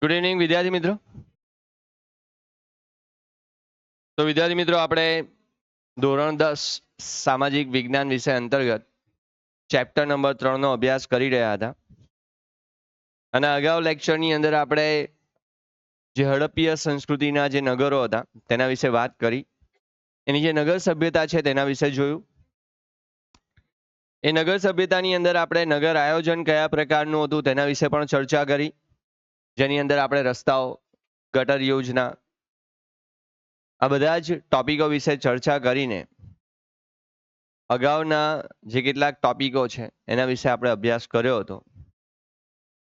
Good evening વિદ્યાર્થી મિત્રો. તો વિદ્યાર્થી મિત્રો, આપણે ધોરણ 10 સામાજિક વિજ્ઞાન વિષય અંતર્ગત ચેપ્ટર નંબર 3 નો અભ્યાસ કરી રહ્યા હતા. અને અગાઉ લેક્ચરની અંદર આપણે જે હડપ્પીય સંસ્કૃતિના જે નગરો હતા તેના વિશે વાત કરી. એની જે નગર સભ્યતા છે તેના વિશે જોયું. એ નગર સભ્યતાની અંદર આપણે નગર આયોજન કયા પ્રકારનું હતું તેના વિશે પણ ચર્ચા કરી, જેની અંદર આપણે રસ્તાઓ, ગટર યોજના, આ બધા જ ટોપિકો વિશે ચર્ચા કરીને અગાઉના જે કેટલાક ટોપિકો છે એના વિશે આપણે અભ્યાસ કર્યો હતો.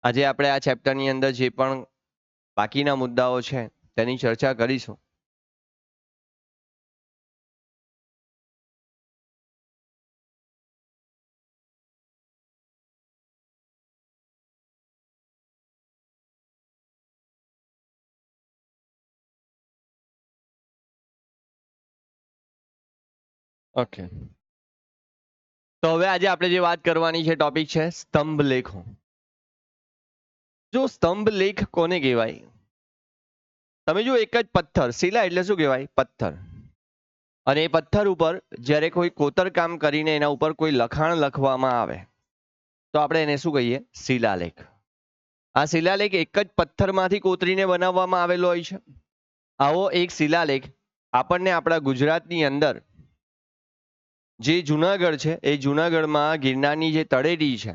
આજે આપણે આ ચેપ્ટરની અંદર જે પણ બાકીના મુદ્દાઓ છે તેની ચર્ચા કરીશું. ઓકે, તો હવે આજે આપણે જે વાત કરવાની છે ટોપિક છે સ્તંભ લેખો. જો સ્તંભ લેખ કોને કહેવાય? તમે જો એક જ પથ્થર, શિલા એટલે શું કહેવાય? પથ્થર. અને એ પથ્થર ઉપર જ્યારે કોઈ કોતરકામ કરીને એના ઉપર કોઈ લખાણ લખવામાં આવે તો આપણે એને શું કહીએ? શિલાલેખ. આ શિલાલેખ એક જ પથ્થરમાંથી કોતરીને બનાવવામાં આવેલો હોય છે. આવો એક શિલાલેખ આપણને આપણા ગુજરાતની અંદર જે જુનાગઢ છે એ જુનાગઢમાં ગિરનારની જે તળેટી છે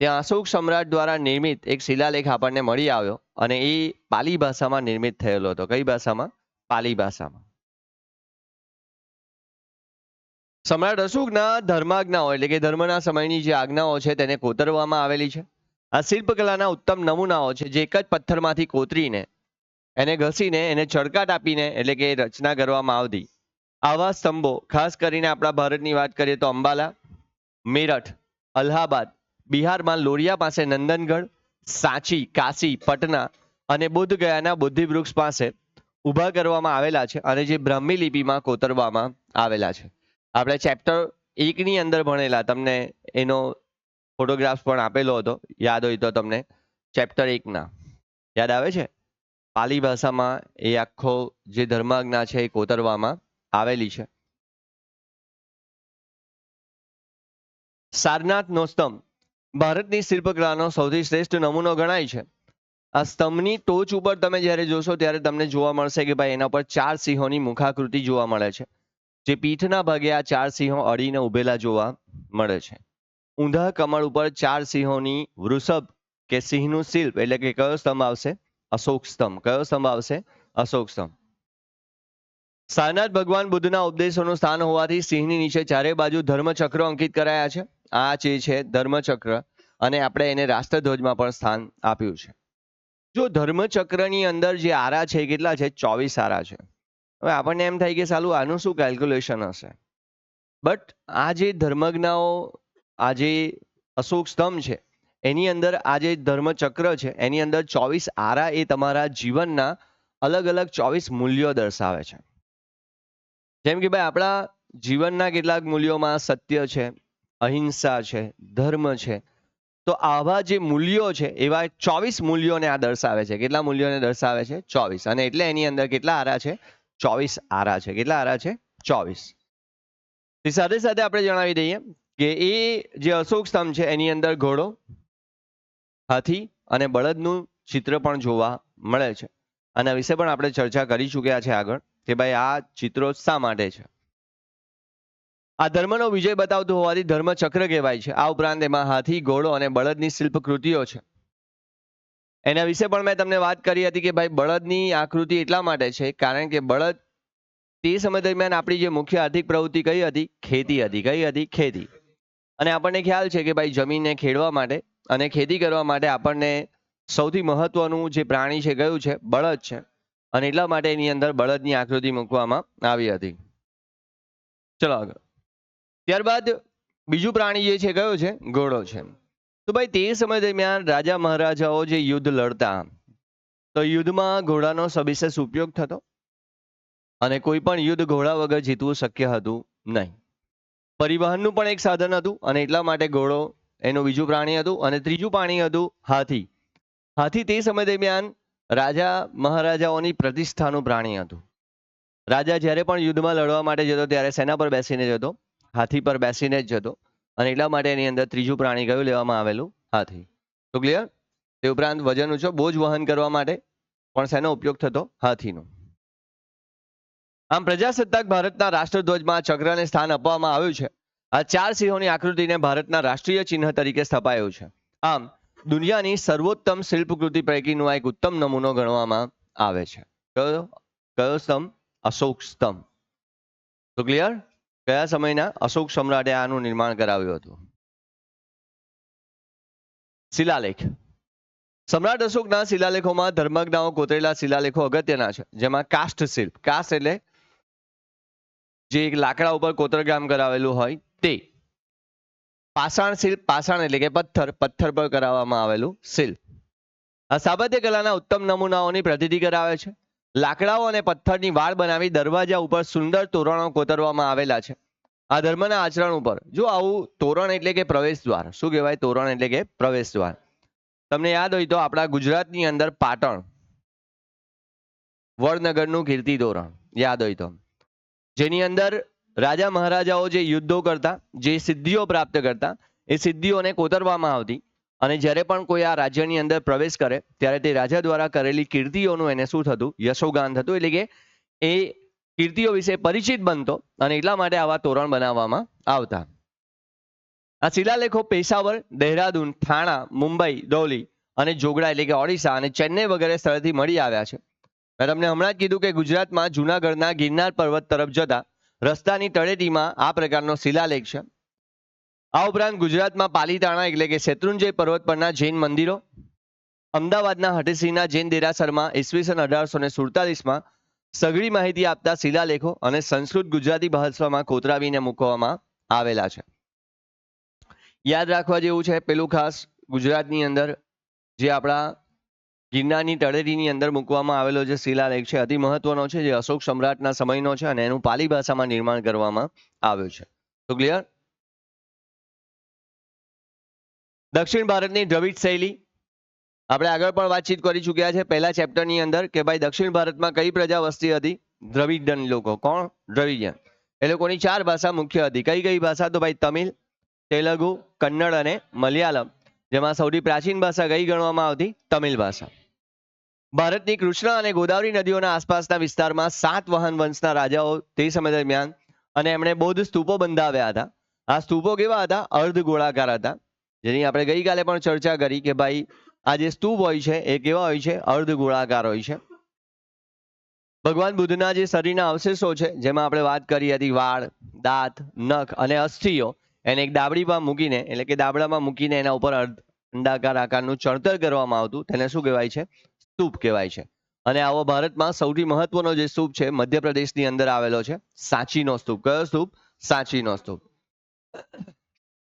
ત્યાં અશોક સમ્રાટ દ્વારા નિર્મિત એક શિલાલેખ આપણને મળી આવ્યો, અને એ પાલી ભાષામાં નિર્મિત થયેલો હતો. કઈ ભાષામાં? પાલી ભાષામાં. સમ્રાટ અશોકના ધર્માજ્ઞાઓ એટલે કે ધર્મના સમયની જે આજ્ઞાઓ છે તેને કોતરવામાં આવેલી છે. આ શિલ્પકલાના ઉત્તમ નમૂનાઓ છે જે એક જ પથ્થરમાંથી કોતરીને એને ઘસીને એને ચળકાટ આપીને એટલે કે રચના કરવામાં આવતી. આવા સ્તંભો ખાસ કરીને આપણા ભારતની વાત કરીએ તો અંબાલા, મેરઠ, અલ્હાબાદ, બિહારમાં લોરિયા પાસે નંદનગઢ, સાંચી, કાશી, પટના અને બોધ ગયાના બોધિવૃક્ષ પાસે ઊભા કરવામાં આવેલા છે અને જે બ્રાહ્મી લિપિમાં કોતરવામાં આવેલા છે. આપણે ચેપ્ટર 1ની અંદર ભણેલા, તમને એનો ફોટોગ્રાફ પણ આપેલો હતો, યાદ હોય તો તમને. ચેપ્ટર 1ના યાદ આવે છે? પાલી ભાષામાં એ આખો જે ધર્માજ્ઞા છે એ કોતરવામાં આવેલી છે. સારનાથનો સ્તંભ ભારતની શિલ્પકલાનો સૌથી શ્રેષ્ઠ નમૂનો ગણાય છે. આ સ્તંભની ટોચ ઉપર તમે જ્યારે જોશો ત્યારે તમને જોવા મળશે કે ભાઈ એના પર 4 સિંહોની મુખાકૃતિ જોવા મળે છે. જે પીઠના ભાગે આ 4 સિંહો અડીને ઉભેલા જોવા મળે છે. ઊંધા કમળ ઉપર 4 સિંહોની વૃષભ કે સિંહનું શિલ્પ એટલે કે કયો સ્તંભ આવશે? અશોક સ્તંભ. કયો સ્તંભ આવશે? અશોક સ્તંભ. સારનાથ ભગવાન બુદ્ધના ઉપદેશોનું સ્થાન હોવાથી સિંહની નીચે ચારે બાજુ ધર્મચક્રો અંકિત કરાયા છે. આ જે છે ધર્મચક્ર, અને આપણે એને રાષ્ટ્રધ્વજમાં પણ સ્થાન આપ્યું છે. જો ધર્મચક્રની અંદર જે આરા છે કેટલા છે? 24 આરા છે. હવે આપણને એમ થાય કે સાલું આનું શું કેલ્ક્યુલેશન હશે? બટ આ જે ધર્મજ્ઞાઓ, આ જે અશોક સ્તંભ છે એની અંદર આ જે ધર્મચક્ર છે એની અંદર 24 આરા એ તમારા જીવનના અલગ અલગ 24 મૂલ્યો દર્શાવે છે. જેમ કે ભાઈ આપણા જીવનના કેટલાક મૂલ્યોમાં સત્ય છે, અહિંસા છે, ધર્મ છે. તો આવા જે મૂલ્યો છે એવા 24 મૂલ્યોને આ દર્શાવે છે. કેટલા મૂલ્યોને દર્શાવે છે? 24. અને એટલે એની અંદર કેટલા આરા છે? 24 આરા છે. કેટલા આરા છે? 24. સાથે સાથે આપણે જણાવી દઈએ કે એ જે અશોક સ્તંભ છે એની અંદર ઘોડો, હાથી અને બળદનું ચિત્ર પણ જોવા મળે છે. આના વિશે પણ આપણે ચર્ચા કરી ચૂક્યા છે આગળ કે ભાઈ આ ચિત્રો શા માટે છે. આ ધર્મનો વિજય બતાવતું હોવાથી ધર્મચક્ર કહેવાય છે. આ ઉપરાંત એમાં હાથી, ઘોડો અને બળદની શિલ્પકૃતિઓ છે. એના વિશે પણ મેં તમને વાત કરી હતી કે ભાઈ બળદની આકૃતિ એટલા માટે છે કારણ કે બળદ તે સમય દરમિયાન આપણી જે મુખ્ય આર્થિક પ્રવૃત્તિ કઈ હતી? ખેતી હતી. કઈ હતી? ખેતી. અને આપણને ખ્યાલ છે કે ભાઈ જમીનને ખેડવા માટે અને ખેતી કરવા માટે આપણને સૌથી મહત્વનું જે પ્રાણી છે કયું છે? બળદ છે. અને એટલા માટે એની અંદર બળદની આકૃતિ મૂકવામાં આવી હતી. ચલો આગળ. ત્યારબાદ બીજું પ્રાણી જે છે કયો છે? ઘોડો છે. તો ભાઈ તે સમય દરમિયાન રાજા મહારાજાઓ જે યુદ્ધ લડતા તો યુદ્ધમાં ઘોડાનો સવિશેષ ઉપયોગ થતો, અને કોઈ પણ યુદ્ધ ઘોડા વગર જીતવું શક્ય હતું નહીં. પરિવહનનું પણ એક સાધન હતું અને એટલા માટે ઘોડો એનું બીજું પ્રાણી હતું. અને ત્રીજું પ્રાણી હતું હાથી. હાથી તે સમય દરમિયાન રાજા મહારાજાઓની પ્રતિષ્ઠાનું પ્રાણી હતું. રાજા જ્યારે પણ યુદ્ધમાં લડવા માટે જતો ત્યારે શેના પર બેસીને જતો? હાથી પર બેસીને જ જતો. અને એટલા માટે એની અંદર ત્રીજું પ્રાણી કયું લેવામાં આવેલું? હાથી. તો ક્લિયર? તે ઉપરાંત વજન ઊંચો બોજ વહન કરવા માટે પણ શેનો ઉપયોગ થતો? હાથીનો. આમ પ્રજાસત્તાક ભારતના રાષ્ટ્રધ્વજમાં ચક્રને સ્થાન આપવામાં આવ્યું છે. આ 4 સિંહોની આકૃતિને ભારતના રાષ્ટ્રીય ચિહ્ન તરીકે સ્થપાયું છે. આમ દુનિયાની સર્વોત્તમ શિલ્પકૃતિ પૈકીનો એક ઉત્તમ નમૂનો ગણવામાં આવે છે. કયો સ્તંભ? અશોક સ્તંભ. તો ક્લિયર? કયા સમયના? અશોક સમ્રાટે આનું નિર્માણ કરાવ્યું હતું. શિલાલેખ. સમ્રાટ અશોકના શિલાલેખોમાં ધર્મજ્ઞાઓ કોતરેલા શિલાલેખો અગત્યના છે, જેમાં કાસ્ટ શિલ્પ, કાસ્ટ એટલે જે એક લાકડા ઉપર કોતરકામ કરાવેલું હોય તે. પાષાણ શિલ્પ, પાષાણ એટલે કે પથ્થર, પથ્થર પર કરાવવામાં આવેલું શિલ્પ. આ સ્થાપત્ય કલાના ઉત્તમ નમૂનાઓની પ્રતીતિ કરાવે છે. લાકડાઓ અને પથ્થરની વાડ બનાવી દરવાજા ઉપર સુંદર તોરણો કોતરવામાં આવેલા છે. આ ધર્મના આચરણ ઉપર જો આવું તોરણ એટલે કે પ્રવેશ દ્વાર. શું કહેવાય? તોરણ એટલે કે પ્રવેશ દ્વાર. તમને યાદ હોય તો આપણા ગુજરાતની અંદર પાટણ વડનગરનું કીર્તિ તોરણ યાદ હોય તો, જેની અંદર રાજા મહારાજાઓ જે યુદ્ધો કરતા, જે સિદ્ધિઓ પ્રાપ્ત કરતા, એ સિદ્ધિઓને કોતરવામાં આવતી. અને જ્યારે પણ કોઈ આ રાજ્યની અંદર પ્રવેશ કરે ત્યારે તે રાજા દ્વારા કરેલી કીર્તિઓનું એને શું થતું? યશોગાન થતું. એટલે કે એ કીર્તિઓ વિશે પરિચિત બનતો અને એટલા માટે આવા તોરણ બનાવવામાં આવતા. આ શિલાલેખો પેશાવર, દહેરાદૂન, થાણા, મુંબઈ, દૌલી અને જોગડા એટલે કે ઓડિશા અને ચેન્નઈ વગેરે સ્થળેથી મળી આવ્યા છે. મેં તમને હમણાં જ કીધું કે ગુજરાતમાં જૂનાગઢના ગિરનાર પર્વત તરફ જતા રસ્તાની તળેટીમાં આ પ્રકારનો શિલાલેખ છે. આ ઉપરાંત ગુજરાતમાં પાલીતાણા એટલે કે શેત્રુંજય પર્વત પરના જૈન મંદિરો, અમદાવાદના હઠસિંહના જૈન દેરાસરમાં ઈસવીસન 1847માં સઘળી માહિતી આપતા શિલાલેખો અને સંસ્કૃત ગુજરાતી ભાષામાં કોતરાવીને મૂકવામાં આવેલા છે. યાદ રાખવા જેવું છે પેલું ખાસ ગુજરાતની અંદર જે આપણા ગિરનારની તળેટીની અંદર મૂકવામાં આવેલો જે શિલાલેખ છે અતિ મહત્વનો છે, જે અશોક સમ્રાટના સમયનો છે અને એનું પાલી ભાષામાં નિર્માણ કરવામાં આવ્યું છે. તો ક્લિયર? દક્ષિણ ભારતની દ્રવિડ શૈલી આપણે આગળ પણ વાતચીત કરી ચૂક્યા છે પહેલા ચેપ્ટરની અંદર કે ભાઈ દક્ષિણ ભારતમાં કઈ પ્રજા વસતી હતી? દ્રવિડન લોકો. કોણ? દ્રવિડિયન. એ લોકોની 4 ભાષા મુખ્ય હતી. કઈ કઈ ભાષા? તો ભાઈ તમિલ, તેલુગુ, કન્નડ અને મલયાલમ, જેમાં સૌથી પ્રાચીન ભાષા કઈ ગણવામાં આવતી? તમિલ ભાષા. ભારતની કૃષ્ણ અને ગોદાવરી નદીઓના આસપાસના વિસ્તારમાં સાતવાહન વંશના રાજાઓ તે સમય દરમિયાન અને એમણે બૌદ્ધ સ્તૂપો બંધાવ્યા હતા. આ સ્તૂપો કેવા હતા? અર્ધ ગોળાકાર હતા, જેની આપણે ગઈકાલે પણ ચર્ચા કરી કે ભાઈ આ જે સ્તૂપ હોય છે એ કેવા હોય છે? અર્ધ ગોળાકાર હોય છે. ભગવાન બુદ્ધના જે શરીરના અવશેષો છે, જેમાં આપણે વાત કરી હતી વાળ, દાંત, નખ અને અસ્થિઓ, એને એક દાબડીમાં મૂકીને એટલે કે દાબડામાં મૂકીને એના ઉપર અંડાકાર આકારનું ચણતર કરવામાં આવતું, તેને શું કહેવાય છે? સ્તૂપ કહેવાય છે. અને આવો ભારતમાં સૌથી મહત્વનો જે સ્તૂપ છે મધ્યપ્રદેશની અંદર આવેલો છે, સાંચીનો સ્તૂપ. કયો સ્તૂપ? સાંચીનો સ્તૂપ.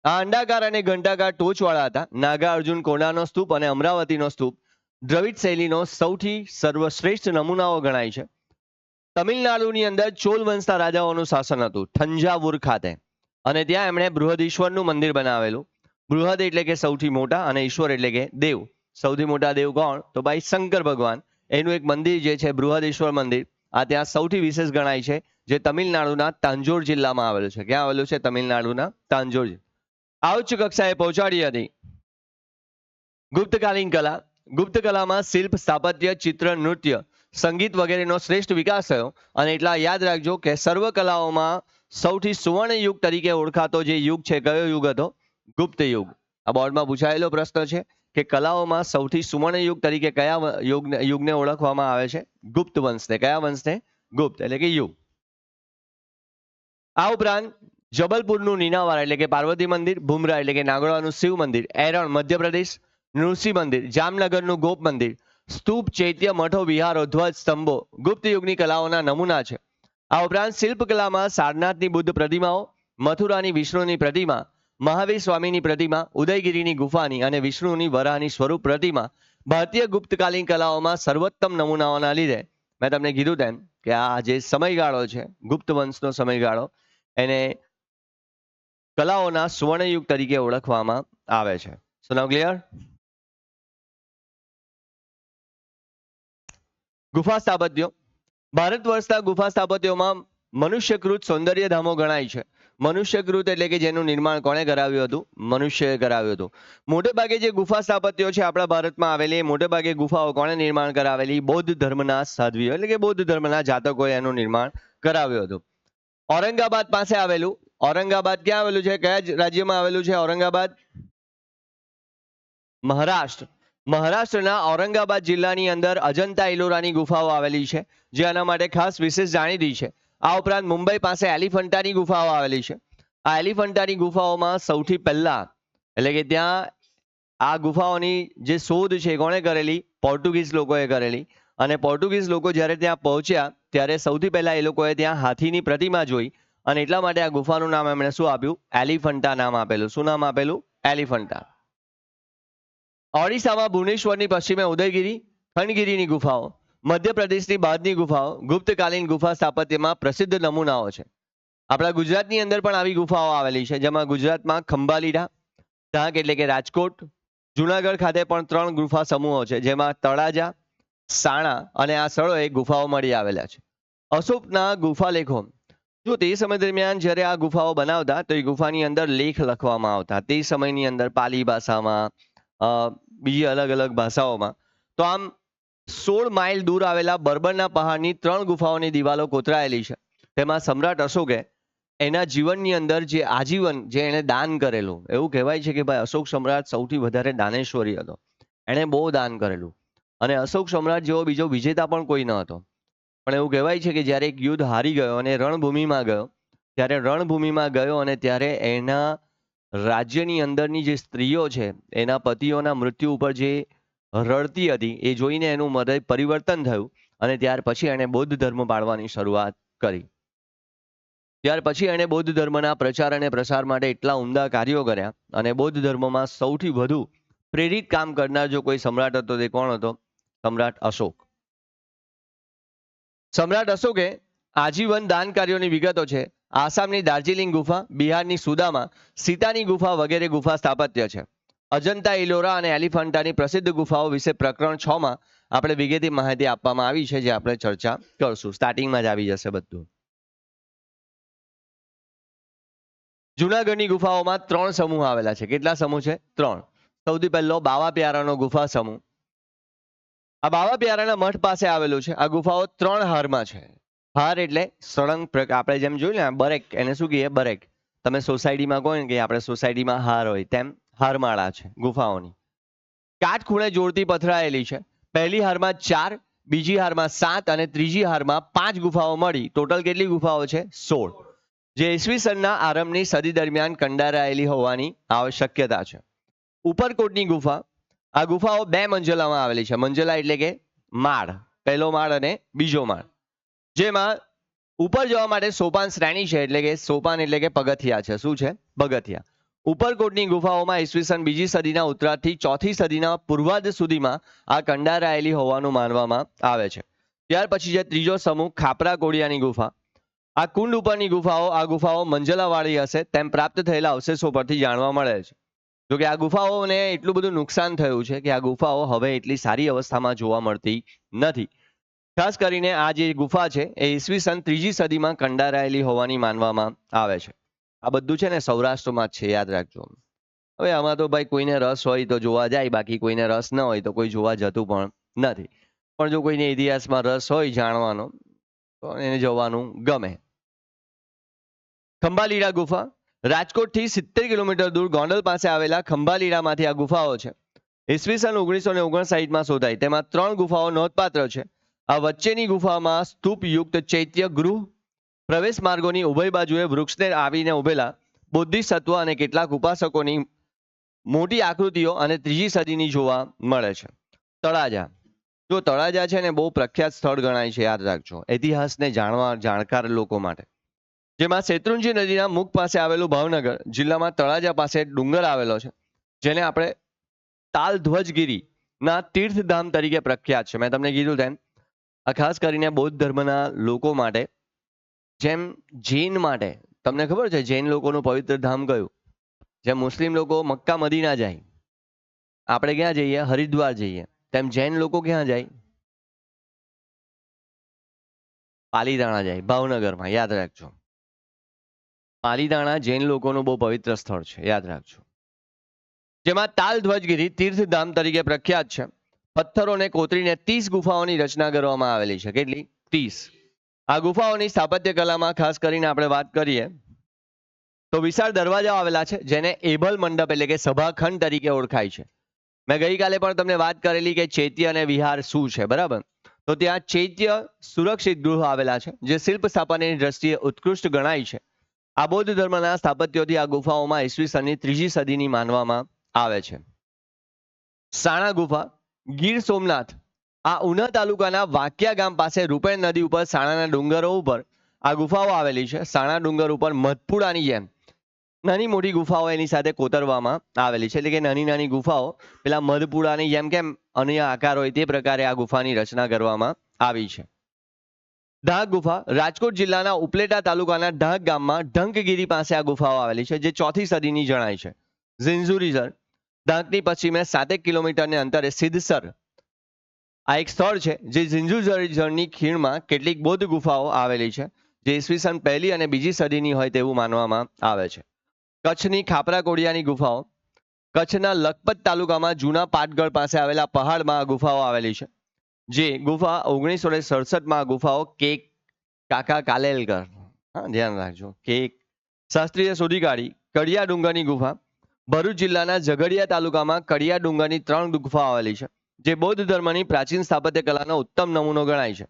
આ અંડાકાર અને ઘંટાકાર ટોચવાળા હતા. નાગા અર્જુન કોંડાનો સ્તૂપ અને અમરાવતીનો સ્તૂપ દ્રવિડ શૈલીનો સૌથી સર્વશ્રેષ્ઠ નમૂનાઓ ગણાય છે. તમિલનાડુની અંદર ચોલ વંશના રાજાઓનું શાસન હતું થંજાવુર ખાતે, અને ત્યાં એમણે બૃહદીશ્વરનું મંદિર બનાવેલું. બૃહદ એટલે કે સૌથી મોટા અને ઈશ્વર એટલે કે દેવ. સૌથી મોટા દેવ કોણ? તો ભાઈ શંકર ભગવાન. એનું એક મંદિર જે છે બૃહદેશ્વર મંદિર, આ ત્યાં સૌથી વિશેષ ગણાય છે, જે તમિલનાડુના તાંજોર જિલ્લામાં આવેલું છે. ક્યાં આવેલું છે? તમિલનાડુના તાંજોર. આ ઉચ્ચ કક્ષાએ પહોંચાડી હતી. ગુપ્તકાલીન કલા. ગુપ્ત કલામાં શિલ્પ, સ્થાપત્ય, ચિત્ર, નૃત્ય, સંગીત વગેરેનો શ્રેષ્ઠ વિકાસ થયો. અને એટલા યાદ રાખજો કે સર્વ કલાઓમાં સૌથી સુવર્ણ યુગ તરીકે ઓળખાતો જે યુગ છે, કયો યુગ હતો? ગુપ્ત યુગ. આ બોર્ડમાં પૂછાયેલો પ્રશ્ન છે કે કલાઓમાં સૌથી સુવર્ણ યુગ તરીકે કયા યુગને ઓળખવામાં આવે છે? ગુપ્ત વંશને. કયા વંશને? ગુપ્ત એટલે કે યુગ. આ ઉપરાંત જબલપુરનું નીનાવાડા એટલે કે પાર્વતી મંદિર, ભુમરા એટલે કે નાગોડાનું શિવ મંદિર, એરણ મધ્યપ્રદેશ નૃસિંહ મંદિર, જામનગરનું ગોપ મંદિર, સ્તૂપ, ચૈત્ય, મઠો, વિહારો, ધ્વજ, સ્તંભો ગુપ્ત યુગની કલાઓના નમૂના છે. આ ઉપરાંત શિલ્પકલામાં સારનાથની બુદ્ધ પ્રતિમાઓ, મથુરાની વિષ્ણુની પ્રતિમા, મહાવીર સ્વામીની પ્રતિમા, ઉદયગીરીની ગુફાની અને વિષ્ણુની વરાહની સ્વરૂપ પ્રતિમા ભારતીય ગુપ્તકાલીન કલાઓમાં સર્વોત્તમ નમૂનાઓના લીધે મેં તમને કીધું તેમ કે આ જે સમયગાળો છે ગુપ્ત વંશનો સમયગાળો, એને કલાઓના સુવર્ણયુગ તરીકે ઓળખવામાં આવે છે. સો નાઉ ક્લિયર? ગુફા સ્થાપત્યો. ભારત વર્ષના ગુફા સ્થાપત્યોમાં મનુષ્યકૃત સૌંદર્ય ધામો ગણાય છે. મનુષ્યકૃત એટલે કે જેનું નિર્માણ કોણે કરાવ્યું હતું? મનુષ્યએ કરાવ્યું હતું. મોટે ભાગે જે ગુફા સ્થાપત્યો છે આપણા ભારતમાં આવેલી, મોટે ભાગે ગુફાઓ કોણે નિર્માણ કરાવેલી? બૌદ્ધ ધર્મના સાધ્વીઓ એટલે કે બૌદ્ધ ધર્મના જાતકોએ એનું નિર્માણ કરાવ્યું હતું. ઔરંગાબાદ પાસે આવેલું, ઔરંગાબાદ ક્યાં આવેલું છે? કયા રાજ્યમાં આવેલું છે ઔરંગાબાદ? મહારાષ્ટ્ર. મહારાષ્ટ્રના ઔરંગાબાદ જિલ્લાની અંદર અજંતા ઇલોરાની ગુફાઓ આવેલી છે, જે આના માટે ખાસ વિશેષ જાણીતી છે. આ ઉપરાંત મુંબઈ પાસે એલિફન્ટાની ગુફાઓ આવેલી છે. આ એલિફન્ટાની ગુફાઓમાં સૌથી પહેલા એટલે કે ત્યાં આ ગુફાઓની જે શોધ છે કોણે કરેલી? પોર્ટુગીઝ લોકોએ કરેલી. અને પોર્ટુગીઝ લોકો જ્યારે ત્યાં પહોંચ્યા ત્યારે સૌથી પહેલા એ લોકોએ ત્યાં હાથીની પ્રતિમા જોઈ અને એટલા માટે આ ગુફાનું નામ એમણે શું આપ્યું? એલિફન્ટા નામ આપેલું. શું નામ આપેલું? એલિફન્ટા. ઓડિશામાં ભુવનેશ્વરની પશ્ચિમે ઉદયગીરી, ખંડગીરીની ગુફાઓ, મધ્યપ્રદેશની બાદની ગુફાઓ ગુપ્તકાલીન ગુફા સ્થાપત્યમાં પ્રસિદ્ધ નમૂનાઓ છે. આપણા ગુજરાતની અંદર પણ આવી ગુફાઓ આવેલી છે, જેમાં ગુજરાતમાં ખંભાલીડા, ઢાંક એટલે કે રાજકોટ, જુનાગઢ ખાતે પણ 3 ગુફા સમૂહો છે, જેમાં તળાજા, સાણા અને આ સ્થળોએ ગુફાઓ મળી આવેલા છે. અશોકના ગુફાલેખો. જો તે સમય દરમિયાન જ્યારે આ ગુફાઓ બનાવતા તો એ ગુફાની અંદર લેખ લખવામાં આવતા તે સમયની અંદર પાલી ભાષામાં, બીજી અલગ અલગ ભાષાઓમાં. તો આમ 16 માઇલ દૂર આવેલા બર્બરના પહાડની 3 ગુફાઓની દિવાલો કોતરાયેલી છે. તેમાં સમ્રાટ અશોકે એના જીવનની અંદર જે આજીવન જે એણે દાન કરેલું, એવું કહેવાય છે કે ભાઈ અશોક સમ્રાટ સૌથી વધારે દાનેશ્વરી હતો. એણે બહુ દાન કરેલું અને અશોક સમ્રાટ જેવો બીજો વિજેતા પણ કોઈ ન હતો. પણ એવું કહેવાય છે કે જ્યારે એક યુદ્ધ હારી ગયો અને રણભૂમિમાં ગયો, ત્યારે રણભૂમિમાં ગયો અને ત્યારે એના રાજ્યની અંદરની જે સ્ત્રીઓ છે એના પતિઓના મૃત્યુ ઉપર જે રડતી હતી એ જોઈને એનું હૃદય પરિવર્તન થયું અને ત્યાર પછી એણે બૌદ્ધ ધર્મ પાળવાની શરૂઆત કરી. ત્યાર પછી એણે બૌદ્ધ ધર્મના પ્રચાર અને પ્રસાર માટે એટલા ઉમદા કાર્યો કર્યા અને બૌદ્ધ ધર્મમાં સૌથી વધુ પ્રેરિત કામ કરનાર જો કોઈ સમ્રાટ હતો તે કોણ હતો? સમ્રાટ અશોક. સમ્રાટ અશોકે આજીવન દાન કાર્યોની વિગતો છે. આસામની દાર્જિલિંગ ગુફા, બિહારની સુદામા, સીતાની ગુફા વગેરે ગુફા સ્થાપત્ય છે. અજંતા ઇલોરા અને એલિફન્ટાની પ્રસિદ્ધ ગુફાઓ વિશે પ્રકરણ 6 માં આપણે વિગતે માહિતી આપવામાં આવી છે, જે આપણે ચર્ચા કરશું. સ્ટાર્ટિંગમાં જ આવી જશે બધું. જૂનાગઢની ગુફાઓમાં 3 સમૂહ આવેલા છે. કેટલા સમૂહ છે? 3. સૌથી પહેલો બાવા પ્યારાનો ગુફા સમૂહ. આ બાવા પ્યારાના મઠ પાસે આવેલું છે. આ ગુફાઓ 3 હારમાં છે. હાર એટલે સળંગ, આપણે જેમ જોયું ને બરેક, એને શું કહીએ? બરેક. તમે સોસાયટીમાં કહો ને કે આપણે સોસાયટીમાં હાર હોય, તેમ હારમાળા છે ગુફાઓની. કાટખૂણે જોડતી પથરાયેલી છે. પહેલી હારમાં 4, બીજી હારમાં 7 અને ત્રીજી હારમાં 5 ગુફાઓ મળી ટોટલ કેટલી ગુફાઓ છે? 16, જે ઈસવીસનના આરંભની સદી દરમિયાન કંડારાયેલી હોવાની આવશ્યકતા છે. ઉપરકોટની ગુફા. આ ગુફાઓ 2 મંજિલામાં આવેલી છે. મંજિલા એટલે કે માળ, પહેલો માળ અને બીજો માળ, જેમાં ઉપર જવા માટે સોપાન શ્રેણી છે, એટલે કે સોપાન એટલે કે પગથિયા છે. શું છે? પગથિયા. ઉપરકોટની ગુફાઓમાં ઈસવીસન 2જી સદીના ઉત્તરાર્ધથી 4થી સદીના પૂર્વાર્ધ સુધીમાં આ કંડારાયેલી હોવાનું માનવામાં આવે છે. ત્યાર પછી જે ત્રીજો સમૂહ ખાપરા કોડિયાની ગુફા. આ કુંડ ઉપરની ગુફાઓ, આ ગુફાઓ મંજલાવાળી હશે તેમ પ્રાપ્ત થયેલા અવશેષો પરથી જાણવા મળે છે. જોકે આ ગુફાઓને એટલું બધું નુકસાન થયું છે કે આ ગુફાઓ હવે એટલી સારી અવસ્થામાં જોવા મળતી નથી. ખાસ કરીને આ જે ગુફા છે એ ઈસવીસન 3જી સદીમાં કંડારાયેલી હોવાની માનવામાં આવે છે. આ બધું છે ને સૌરાષ્ટ્રમાં જ છે, યાદ રાખજો. હવે આમાં તો ભાઈ કોઈને રસ હોય તો જોવા જાય, બાકી કોઈને રસ ન હોય તો કોઈ જોવા જતું પણ નથી. પણ જો કોઈને ઇતિહાસમાં રસ હોય જાણવાનો તો એને જવાનું ગમે. ખંભાલીડા ગુફા. રાજકોટથી 70 કિલોમીટર દૂર ગોંડલ પાસે આવેલા ખંભાલીડામાંથી આ ગુફાઓ છે. ઈસવીસન 1959માં શોધાઈ. તેમાં 3 ગુફાઓ નોંધપાત્ર છે. આ વચ્ચેની ગુફામાં સ્તૂપયુક્ત ચૈત્ય ગૃહ, પ્રવેશ માર્ગોની ઉભય બાજુએ વૃક્ષને આવીને ઉભેલા બોધિસત્વ અને કેટલાક ઉપાસકોની મોટી આકૃતિઓ અને 3જી સદીની જોવા મળે છે. તળાજા. જો તળાજા છે ને બહુ પ્રખ્યાત સ્થળ ગણાય છે, યાદ રાખજો, ઇતિહાસને જાણકાર લોકો માટે. જેમાં શેત્રુંજી નદીના મુખ પાસે આવેલું ભાવનગર જિલ્લામાં તળાજા પાસે ડુંગર આવેલો છે, જેને આપણે તાલધ્વજગીરીના તીર્થધામ તરીકે પ્રખ્યાત છે. મેં તમને કીધું તેમ આ ખાસ કરીને બૌદ્ધ ધર્મના લોકો માટે, જેમ જૈન માટે તમને ખબર છે જૈન લોકોનું પવિત્ર ધામ કયું? જેમ મુસ્લિમ લોકો મક્કા મદીના જાય, આપણે ક્યાં જઈએ? હરિદ્વાર જઈએ. તેમ જૈન લોકો ક્યાં જાય? પાલીતાણા જાય, ભાવનગરમાં, યાદ રાખજો. પાલીતાણા જૈન લોકોનું બહુ પવિત્ર સ્થળ છે, યાદ રાખજો. જેમાં તાલ ધ્વજગીરી તીર્થધામ તરીકે પ્રખ્યાત છે. પથ્થરોને કોતરીને 30 ગુફાઓની રચના કરવામાં આવેલી છે. કેટલી? 30. આ ગુફાઓની સ્થાપત્ય કલામાં ખાસ કરીને આપણે વાત કરીએ તો વિશાળ દરવાજા આવેલા છે, જેને એભલ મંડપ એટલે કે સભાખંડ તરીકે ઓળખાય છે. મેં ગઈકાલે પણ તમને વાત કરેલી કે ચૈત્ય અને વિહાર શું છે, બરાબર? તો ત્યાં ચૈત્ય સુરક્ષિત ગૃહ આવેલા છે, જે શિલ્પ સ્થાપનની દ્રષ્ટિએ ઉત્કૃષ્ટ ગણાય છે. આ બૌદ્ધ ધર્મના સ્થાપત્યોથી આ ગુફાઓમાં ઈસવીસનની 3જી સદીની માનવામાં આવે છે. સાણા ગુફા, ગીર સોમનાથ, આ ઉના તાલુકાના વાકિયા ગામ પાસે રૂપેણ નદી ઉપર સાણાના ડુંગરો ઉપર આ ગુફાઓ આવેલી છે. સાણા ડુંગર ઉપર મધપુડાની જેમ નાની મોટી ગુફાઓ એની સાથે કોતરવામાં આવેલી છે, એટલે કે નાની નાની ગુફાઓ પેલા મધપુડાની જેમ કેમ અન્ય આકાર હોય તે પ્રકારે આ ગુફાની રચના કરવામાં આવી છે. ઢાંક ગુફા, રાજકોટ જિલ્લાના ઉપલેટા તાલુકાના ઢાંક ગામમાં ઢંકગીરી પાસે આ ગુફાઓ આવેલી છે, જે 4થી સદીની જણાય છે. ઝિંઝુરીઝર, ઢાંકની પશ્ચિમે 7 કિલોમીટરને અંતરે સિદ્ધસર, આ એક સ્થળ છે જે ઝિંઝુરીઝરની ખીણમાં કેટલીક બૌદ્ધ ગુફાઓ આવેલી છે, જે ઈસવીસન 1લી અને 2જી સદીની હોય તેવું માનવામાં આવે છે. કચ્છની ખાપરા કોડિયાની ગુફાઓ, કચ્છના લખપત તાલુકામાં જૂના પાટગઢ પાસે આવેલા પહાડમાં આ ગુફાઓ આવેલી છે. જે ગુફા 1967માં ગુફાઓ કે કાકા કાલેલકર, હા ધ્યાન રાખજો, કે શાસ્ત્રીએ શોધી કાઢી. કડિયા ડુંગરની ગુફા, ભરૂચ જિલ્લાના ઝઘડિયા તાલુકામાં કડિયા ડુંગરની 3 ગુફા આવેલી છે, જે બૌદ્ધ ધર્મની પ્રાચીન સ્થાપત્ય કલાનો ઉત્તમ નમૂનો ગણાય છે.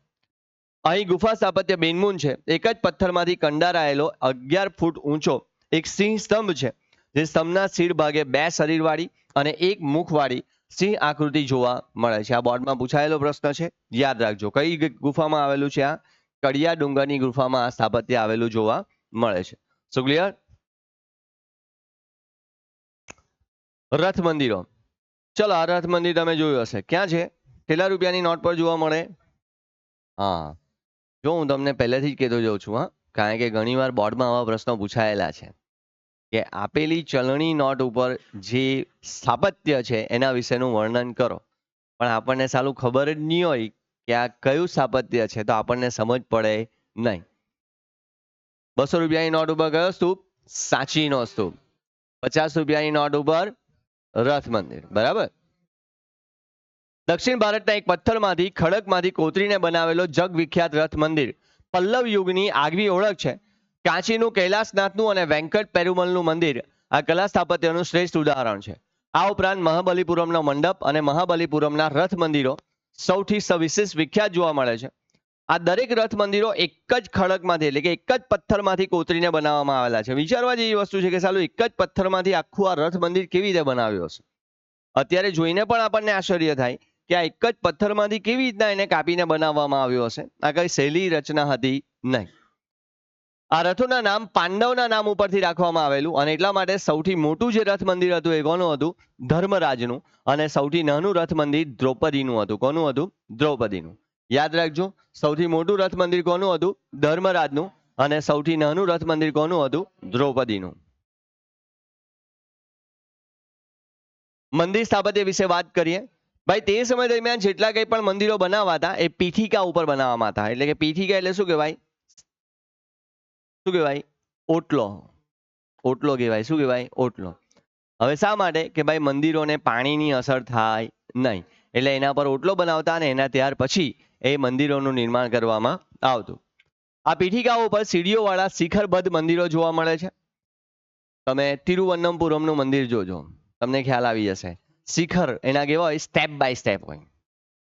અહીં ગુફા સ્થાપત્ય બેનમૂન છે. એક જ પથ્થરમાંથી કંડારાયેલો 11 ફૂટ ઊંચો એક સિંહ સ્તંભ છે, જે સ્તંભના શિર ભાગે 2 શરીરવાળી અને 1 મુખવાળી સિંહ આકૃતિ જોવા મળે છે. આ બોર્ડમાં પૂછાયેલો પ્રશ્ન છે, યાદ રાખજો. કઈ ગુફામાં આવેલું છે? આ કડિયા ડુંગરની ગુફામાં આ સ્થાપત્ય આવેલું જોવા મળે છે. સો ક્લિયર? રથ મંદિરો, ચલો આ રથ મંદિર તમે જોયું હશે. ક્યાં છે? કેટલા રૂપિયાની નોટ પર જોવા મળે? હા, જો હું તમને પહેલેથી જ કહેતો જાઉં છું, હા, કારણ કે ઘણીવાર બોર્ડમાં આવા પ્રશ્નો પૂછાયેલા છે કે આપેલી ચલણી નોટ ઉપર જે સ્થાપત્ય છે એના વિશેનું વર્ણન કરો, પણ આપણને સાલું ખબર જ નહીં હોય કે આ કયું સ્થાપત્ય છે, તો આપણને સમજ પડે નહીં. 200 રૂપિયાની નોટ ઉપર કયો સ્તૂપ? સાંચીનો સ્તૂપ. 50 રૂપિયાની નોટ ઉપર રથ મંદિર, બરાબર. દક્ષિણ ભારતના એક પથ્થરમાંથી ખડકમાંથી કોતરીને બનાવેલો જગવિખ્યાત રથ મંદિર પલ્લવ યુગની આગવી ઓળખ છે. કાંચીનું કૈલાસનાથનું અને વેંકટ પેરુમલનું મંદિર આ કલા સ્થાપત્યનું શ્રેષ્ઠ ઉદાહરણ છે. આ ઉપરાંત મહાબલીપુરમનો મંડપ અને મહાબલીપુરમના રથ મંદિરો સૌથી સવિશેષ વિખ્યાત જોવા મળે છે. આ દરેક રથ મંદિરો એક જ ખડકમાંથી એટલે કે એક જ પથ્થરમાંથી કોતરીને બનાવવામાં આવેલા છે. વિચારવા જેવી વસ્તુ છે કે સાલું એક જ પથ્થરમાંથી આખું આ રથ મંદિર કેવી રીતે બનાવ્યું હશે. અત્યારે જોઈને પણ આપણને આશ્ચર્ય થાય કે આ એક જ પથ્થરમાંથી કેવી રીતના એને કાપીને બનાવવામાં આવ્યો હશે. આ કઈ સહેલી રચના હતી નહીં. આ રથોના નામ પાંડવના નામ ઉપરથી રાખવામાં આવેલું, અને એટલા માટે સૌથી મોટું જે રથ મંદિર હતું એ કોનું હતું? ધર્મરાજનું. અને સૌથી નાનું રથ મંદિર દ્રૌપદીનું હતું. કોનું હતું? દ્રૌપદીનું. યાદ રાખજો, સૌથી મોટું રથ મંદિર કોનું હતું? ધર્મરાજનું. અને સૌથી નાનું રથ મંદિર કોનું હતું? દ્રૌપદીનું. મંદિર સ્થાપત્ય વિશે વાત કરીએ. ભાઈ તે સમય દરમિયાન જેટલા કંઈ પણ મંદિરો બનાવાતા એ પીઠિકા ઉપર બનાવવામાં હતા. એટલે કે પીઠિકા એટલે શું કહેવાય? શું કહેવાય? ઓટલો. ઓટલો કહેવાય. શું કહેવાય? ઓટલો. હવે શા માટે? કે ભાઈ મંદિરોને પાણીની અસર થાય નહીં, એટલે એના પર ઓટલો બનાવતા અને એના ત્યાર પછી એ મંદિરોનું નિર્માણ કરવામાં આવતું. આ પીઠિકાઓ પર સીડીઓવાળા શિખરબદ્ધ મંદિરો જોવા મળે છે. તમે તિરુવનંતપુરમનું મંદિર જોજો, તમને ખ્યાલ આવી જશે. શિખર એના કેવા હોય? સ્ટેપ બાય સ્ટેપ હોય,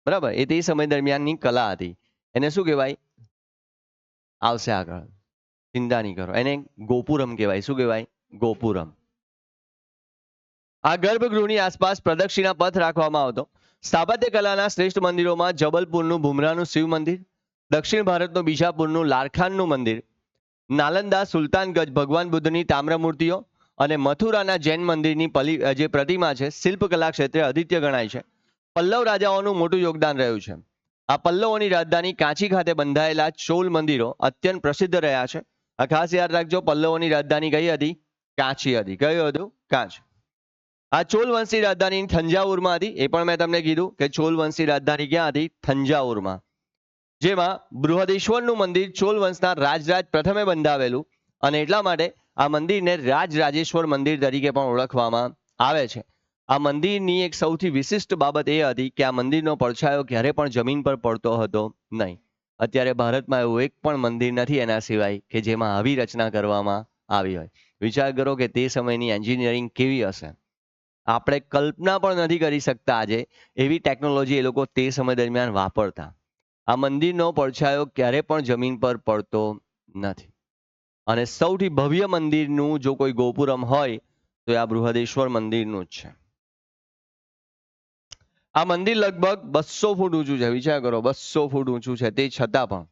બરાબર. એ તે સમય દરમિયાનની કલા હતી. એને શું કહેવાય? આવશે આગળ, ચિંતા નહીં કરો. એને ગોપુરમ કહેવાય. શું કહેવાય? ગોપુરમ. આ ગર્ભગૃહની આસપાસ પ્રદક્ષિણા પથ રાખવામાં આવતો. સ્થાપત્ય કલાના શ્રેષ્ઠ મંદિરોમાં જબલપુરનું ભુમરાનું શિવ મંદિર, દક્ષિણ ભારતનું બીજાપુરનું લારખાનનું મંદિર, નાલંદા સુલતાનગંજ ભગવાન બુદ્ધની તામ્ર મૂર્તિઓ અને મથુરાના જૈન મંદિરની જે પ્રતિમા છે શિલ્પકલા ક્ષેત્રે અદ્વિતીય ગણાય છે. પલ્લવ રાજાઓનું મોટું યોગદાન રહ્યું છે. આ પલ્લવોની રાજધાની કાંચી ખાતે બંધાયેલા ચોલ મંદિરો અત્યંત પ્રસિદ્ધ રહ્યા છે. આ ખાસ યાદ રાખજો, પલ્લવોની રાજધાની કઈ હતી? કાંચી હતી. કયું હતું? કાંચ. આ ચોલ વંશી રાજધાની થંજાવુરમાં હતી. એ પણ મેં તમને કીધું કે ચોલ વંશી રાજધાની ક્યાં હતી? થંજાવુરમાં. જેમાં બૃહદેશ્વરનું મંદિર ચોલ વંશના રાજરાજ પ્રથમે બંધાવેલું અને એટલા માટે આ મંદિરને રાજરાજેશ્વર મંદિર તરીકે પણ ઓળખવામાં આવે છે. આ મંદિરની એક સૌથી વિશિષ્ટ બાબત એ હતી કે આ મંદિરનો પડછાયો ક્યારે પણ જમીન પર પડતો હતો નહીં. અત્યારે ભારતમાં એવું એક પણ મંદિર નથી એના સિવાય કે જેમાં આવી રચના કરવામાં આવી હોય. વિચાર કરો કે તે સમયની એન્જિનિયરિંગ કેવી હશે. આપણે કલ્પના પણ નથી કરી શકતા આજે એવી ટેકનોલોજી એ લોકો તે સમય દરમિયાન વાપરતા. આ મંદિરનો પડછાયો ક્યારે પણ જમીન પર પડતો નથી અને સૌથી ભવ્ય મંદિરનું જો કોઈ ગોપુરમ હોય તો આ બૃહદેશ્વર મંદિરનું જ છે. આ મંદિર લગભગ 200 ફૂટ ઊંચું છે. વિચાર કરો 200 ફૂટ ઊંચું છે. તે છતાં પણ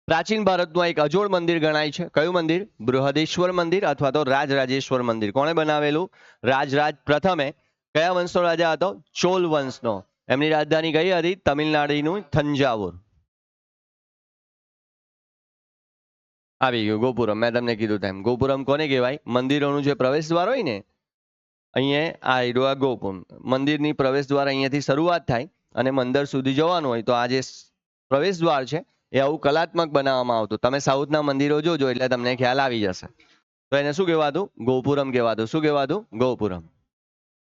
પ્રાચીન ભારતનું એક અજોડ મંદિર ગણાય છે. કયું મંદિર? બૃહદેશ્વર મંદિર અથવા તો રાજરાજેશ્વર મંદિર. કોણે બનાવેલું? રાજરાજ પ્રથમે. કયા વંશનો રાજા હતો? ચોલ વંશનો. એમની રાજધાની કઈ હતી? તમિલનાડુનું થંજાવુર. આવી ગયું ગોપુરમ. મેં તમને કીધું તેમ ગોપુરમ કોને કહેવાય? મંદિરોનું જે પ્રવેશ દ્વાર હોય ને, અહીંયા આ રહ્યું આ ગોપુરમ. મંદિરની પ્રવેશ દ્વાર અહીંયાથી શરૂઆત થાય અને મંદિર સુધી જવાનું હોય તો આ જે પ્રવેશ દ્વાર છે એ આવું કલાત્મક બનાવવામાં આવતું. તમે સાઉથના મંદિરો જોજો એટલે તમને ખ્યાલ આવી જશે. તો એને શું કહેવાતું? ગોપુરમ કહેવાતું. શું કહેવાતું? ગોપુરમ.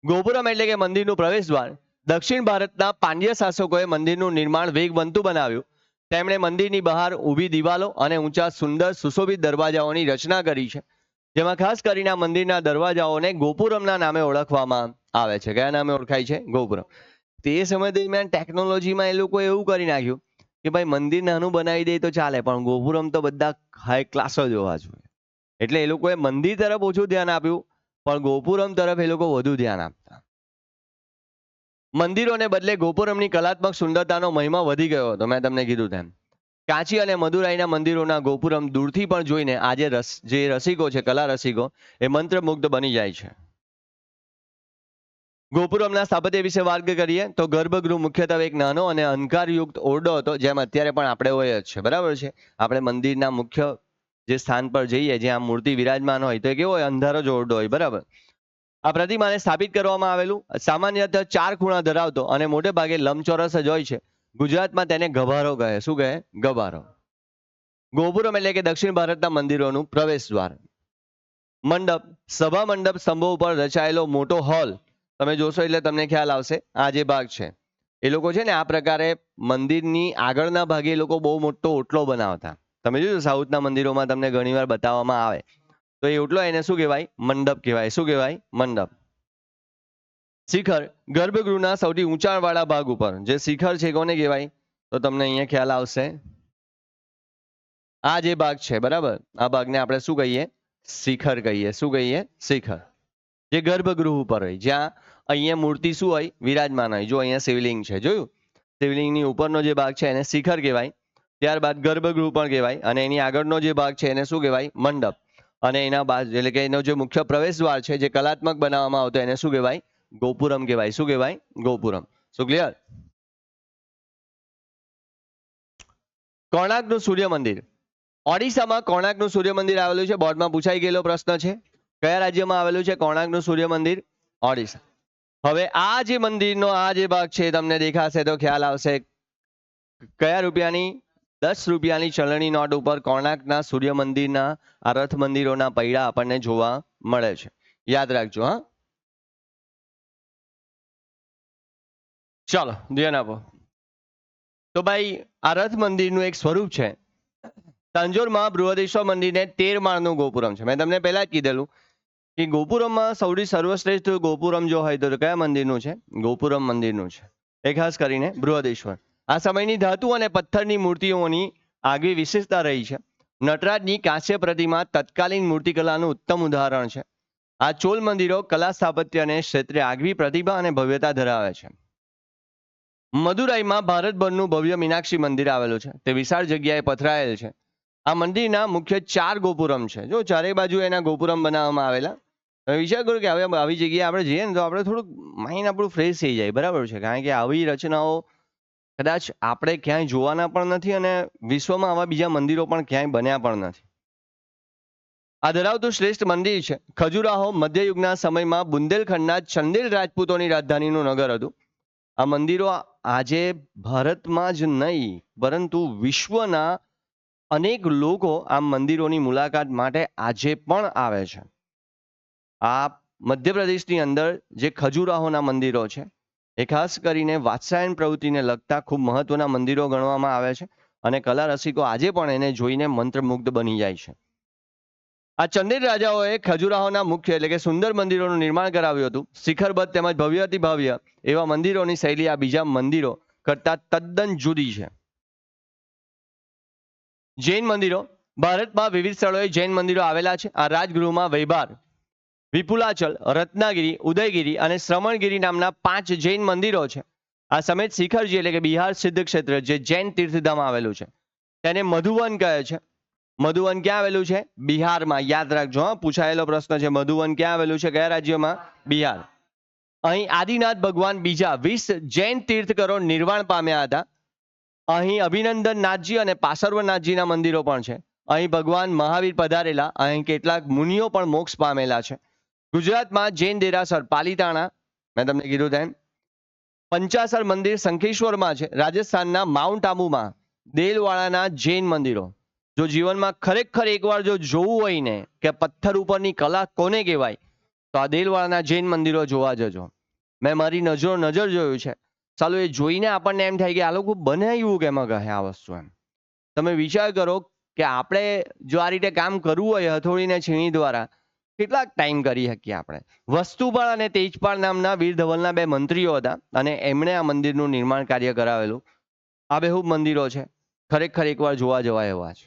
ગોપુરમ એટલે કે મંદિરનું પ્રવેશ દ્વાર. દક્ષિણ ભારતના પાંડ્ય શાસકોએ મંદિરનું નિર્માણ વેગવંતુ બનાવ્યું. તેમણે મંદિરની બહાર ઊભી દિવાલો અને ઊંચા સુંદર સુશોભિત દરવાજાઓની રચના કરી છે. જેમાં ખાસ કરીને આ મંદિરના દરવાજાઓને ગોપુરમના નામે ઓળખવામાં આવે છે. કયા નામે ઓળખાય છે? ગોપુરમ. તે સમય દરમિયાન ટેકનોલોજીમાં એ લોકો એવું કરી નાખ્યું કે ભાઈ મંદિર નાનું બનાવી દે તો ચાલે પણ ગોપુરમ તો બધા હાઈ ક્લાસ જ હોવા જોઈએ. એટલે એ લોકોએ મંદિર તરફ ઓછું ધ્યાન આપ્યું પણ ગોપુરમ તરફ એ લોકો વધુ ધ્યાન આપતા. મંદિરોને બદલે ગોપુરમની કલાત્મક સુંદરતાનો મહિમા વધી ગયો હતો. મેં તમને કીધું તેમ કાંચી અને મદુરાઈના મંદિરોના ગોપુરમ દૂરથી પણ જોઈને આજે જે રસિકો છે, કલા રસિકો, એ મંત્રમુગ્ધ બની જાય છે. ગોપુરમના સ્થાપત્ય વિશે વાત કરીએ તો ગર્ભગૃહ મુખ્યત્વે એક નાનો અને અંધકારયુક્ત ઓરડો હતો, જેમ અત્યારે પણ આપણે હોય જ છે. બરાબર છે. આપણે મંદિરના મુખ્ય જે સ્થાન પર જઈએ જ્યાં મૂર્તિ વિરાજમાન હોય તો એ કેવો હોય? અંધારો જ ઓરડો હોય. બરાબર. આ પ્રતિમાને સ્થાપિત કરવામાં આવેલું સામાન્યતઃ 4 ખૂણા ધરાવતો અને મોટે ભાગે લંબચોરસ જ હોય છે. ગુજરાતમાં તેને ગભારો કહે. શું કહે? ગભારો. ગોપુરમ એટલે કે દક્ષિણ ભારતના મંદિરોનું પ્રવેશ દ્વાર. મંડપ, સભા મંડપ સ્તંભો ઉપર રચાયેલો મોટો હોલ. તમે જોશો એટલે તમને ખ્યાલ આવશે. આ જે ભાગ છે એ લોકો છે ને આ પ્રકારે મંદિરની આગળના ભાગે એ લોકો બહુ મોટો ઓટલો બનાવતા. તમે જોજો સાઉથના મંદિરોમાં તમને ઘણીવાર બતાવવામાં આવે તો એ ઓટલો એને શું કહેવાય? મંડપ કહેવાય. શું કહેવાય? મંડપ. શિખર, ગર્ભગૃહના સૌથી ઊંચાણવાળા ભાગ ઉપર જે શિખર છે કોને કહેવાય? તો તમને અહીંયા ખ્યાલ આવશે. આ જે ભાગ છે બરાબર, આ ભાગને આપણે શું કહીએ? શિખર કહીએ. શું કહીએ? શિખર. જે ગર્ભગૃહ ઉપર હોય, જ્યાં અહીંયા મૂર્તિ શું હોય? વિરાજમાન હોય. જો અહીંયા શિવલિંગ છે, જોયું? શિવલિંગની ઉપરનો જે ભાગ છે એને શિખર કહેવાય. ત્યારબાદ ગર્ભગૃહ પણ કહેવાય અને એની આગળનો જે ભાગ છે એને શું કહેવાય? મંડપ. અને એના બાદ એટલે કે એનો જે મુખ્ય પ્રવેશ દ્વાર છે જે કલાત્મક બનાવવામાં આવતો એને શું કહેવાય? ગોપુરમ કહેવાય. શું કહેવાય? ગોપુરમ. શું ક્લિયર? કોણાર્કનું સૂર્ય મંદિર. ઓડિશામાં કોણાર્કનું સૂર્ય મંદિર આવેલું છે. બોર્ડમાં પૂછાઈ ગયેલો પ્રશ્ન છે. કયા રાજ્યમાં આવેલું છે કોણાર્કનું સૂર્ય મંદિર? ઓડિશા. હવે આ જે મંદિરનો આ જે ભાગ છે તમને દેખાશે તો ખ્યાલ આવશે. કયા રૂપિયાની? 10 રૂપિયાની ચલણી નોટ ઉપર કોણાર્કના સૂર્ય મંદિરના આ રથ મંદિરોના પૈડા આપણને જોવા મળે છે. યાદ રાખજો. હા, ચાલો ધ્યાન આપો. તો ભાઈ આ રથ મંદિરનું એક સ્વરૂપ છે. તાંજોરમાં બૃહદેશ્વર મંદિરને 13 માળનું ગોપુરમ છે. મેં તમને પહેલા જ કીધેલું કે ગોપુરમમાં સૌથી સર્વશ્રેષ્ઠ ગોપુરમ જો હોય તો કયા મંદિરનું છે? ગોપુરમ મંદિરનું છે. એ ખાસ કરીને બૃહદેશ્વર. આ સમયની ધાતુ અને પથ્થરની મૂર્તિઓની આગવી વિશેષતા રહી છે. નટરાજની કાંસ્ય પ્રતિમા તત્કાલીન મૂર્તિકલાનું ઉત્તમ ઉદાહરણ છે. આ ચોલ મંદિરો કલા સ્થાપત્યને ક્ષેત્રે આગવી પ્રતિભા અને ભવ્યતા ધરાવે છે. મદુરાઈમાં ભારતભરનું ભવ્ય મીનાક્ષી મંદિર આવેલું છે. તે વિશાળ જગ્યાએ પથરાયેલ છે. આ મંદિરના મુખ્ય 4 ગોપુરમ છે. જો ચારે બાજુ એના ગોપુરમ બનાવવામાં આવેલા. તમે વિચાર કરો કે હવે આવી જગ્યાએ આપણે જઈએ ને તો આપણે થોડુંક માઇન્ડ આપણું ફ્રેશ થઈ જાય. બરાબર છે. કારણ કે આવી રચનાઓ કદાચ આપણે ક્યાંય જોવાના પણ નથી અને વિશ્વમાં આવા બીજા મંદિરો પણ ક્યાંય બન્યા પણ નથી. આ ધરાવતું શ્રેષ્ઠ મંદિર છે. ખજુરાહો મધ્યયુગના સમયમાં બુંદેલખંડના ચંદેલ રાજપૂતોની રાજધાનીનું નગર હતું. આ મંદિરો આજે ભારતમાં જ નહીં પરંતુ વિશ્વના અનેક લોકો આ મંદિરોની મુલાકાત માટે આજે પણ આવે છે. આ મધ્યપ્રદેશની અંદર જે ખજુરાહોના મંદિરો છે એ ખાસ કરીને વાત્સ્યાયન પ્રવૃત્તિને લગતા ખૂબ મહત્વના મંદિરો ગણવામાં આવે છે અને કલા રસિકો આજે પણ એને જોઈને મંત્રમુગ્ધ બની જાય છે. આ ચંદેલ રાજાઓએ ખજુરાહોના મુખ્ય એટલે કે સુંદર મંદિરોનું નિર્માણ કરાવ્યું હતું. શિખરબદ્ધ તેમજ ભવ્યથી ભવ્ય એવા મંદિરોની શૈલી આ બીજા મંદિરો કરતા તદ્દન જુદી છે. જૈન મંદિરો ભારતમાં વિવિધ સ્થળોએ જૈન મંદિરો આવેલા છે. આ રાજગૃહમાં વૈભાર, વિપુલાચલ, રત્નાગીરી, ઉદયગીરી અને શ્રવણગીરી નામના 5 જૈન મંદિરો છે. આ સમેત શિખરજી એટલે કે બિહાર સિદ્ધ ક્ષેત્ર જે જૈન તીર્થધામ આવેલું છે તેને મધુવન કહે છે. મધુવન ક્યાં આવેલું છે? બિહારમાં. યાદ રાખજો, પૂછાયેલો પ્રશ્ન છે. મધુવન ક્યાં આવેલું છે? કયા રાજ્યમાં? બિહાર. અહીં આદિનાથ ભગવાન બીજા 20 જૈન તીર્થકરો નિર્વાણ પામ્યા હતા. અહીં અભિનંદનનાથજી અને પાર્શ્વનાથજીના મંદિરો પણ છે. અહીં ભગવાન મહાવીર પધારેલા. અહીં કેટલાક મુનિઓ પણ મોક્ષ પામેલા છે. ગુજરાતમાં જૈન દેરાસર પાલીતાણા, મેં તમને કીધું તેમ. પંચાસર મંદિર શંખેશ્વરમાં છે. રાજસ્થાનના માઉન્ટ આબુમાં દેલવાડાના જૈન મંદિરો. જો જીવનમાં ખરેખર એકવાર જો જોવું હોય ને કે પથ્થર ઉપરની કલા કોને કહેવાય તો આ દેલવાડાના જૈન મંદિરો જોવા જજો. મેં મારી નજર જોયું છે. ચાલો એ જોઈને આપણને એમ થાય કે આ લોકો બનાવ્યું કેમ કહે આ વસ્તુ એમ. તમે વિચાર કરો કે આપણે જો આ રીતે કામ કરવું હોય હથોડીને છીણી દ્વારા કેટલાક ટાઈમ કરી શકીએ આપણે. વસ્તુપાળ અને તેજપાળ નામના વીર ધવલના 2 મંત્રીઓ હતા અને એમણે આ મંદિરનું નિર્માણ કાર્ય કરાવેલું. આ બેહૂબ મંદિરો છે, ખરેખર એકવાર જોવા જવાય એવા છે.